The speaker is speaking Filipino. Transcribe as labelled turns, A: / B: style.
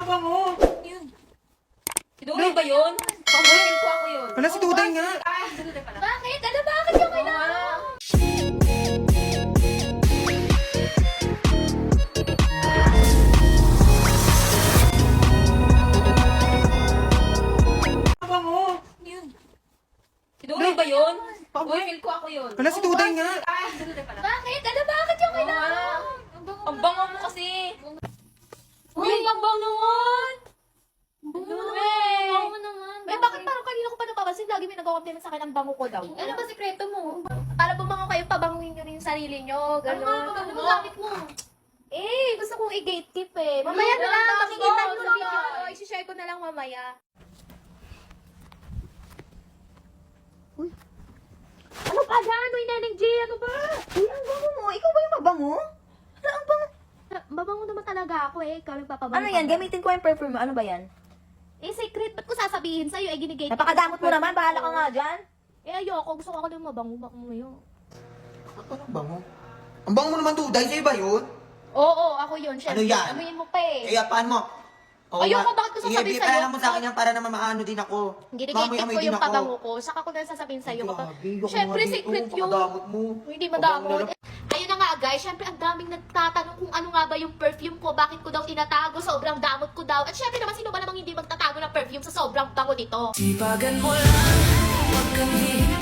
A: Bango!
B: Yun. Si Duday ba yun? Pamulin ko ako yun.
A: Wala si Duday nga!
B: Ay, si Duday pala.
C: Bakit? Ano, bakit yung kailangan?
A: Bango!
B: Yun. Si Duday ba yun? Pamulin ko ako yun.
A: Wala si Duday nga!
B: Ay, si Duday pala.
C: Bakit? Ano, bakit yung kailangan?
B: Ang bango mo kasi. Uy, ang bango naman.
C: Bango naman.
D: Eh, bakit parang kanina ko pa napapansin, lagi may nag-compliment sa akin ang bango ko daw.
C: Ano ba sikreto mo?
D: Para bumango kayo, pabanguin nyo rin yung sarili nyo, gano'n.
C: Ano mo gamit mo?
D: Eh, gusto kong i-gatekeep eh. Mamaya na lang, makikita nyo sa video. I-share ko na lang mamaya.
C: Ano pa dyan? Uy, Neneng G, ano ba?
D: Uy, ang bango mo. Ikaw ba yung mabango? Ano, ang bango?
C: Mabango naman talaga ako eh. Ikaw nagpapabango.
D: Ano yan? Gamitin ko yung perfume mo. Ano ba yan?
C: Eh, secret. Ba't ko sasabihin sa'yo? Eh, ginigate.
D: Napakadamot mo naman. Bahala ka nga dyan.
C: Eh, ayoko. Gusto ko ako ng mabango-bango ngayon.
A: Anong bango? Ang bango mo naman, Duday! Sa'yo ba yun?
C: Oo, ako yun. Syempre.
A: Ano yan?
C: Amuyin mo pa eh.
A: Kaya paano mo?
C: Ayoko, bakit ko sasabihin sa'yo?
A: Ipayalan mo sa akin yan para naman maano din ako.
C: Ginigate ko
A: din
C: yung
A: ako.
C: pabango ko. Saka ko na sasabihin sa'yo.
A: Grabe,
C: Syempre, secret yun.
A: Pakadamot mo.
C: Hindi madamot. Ayun na nga guys, syempre ang daming nagtatanong kung ano nga ba yung perfume ko, bakit ko daw tinatago, sobrang damot ko daw. At syempre naman, sino ba namang hindi magtatago ng perfume sa sobrang bango nito?
E: Sipagan mo lang, huwag kang hihinga.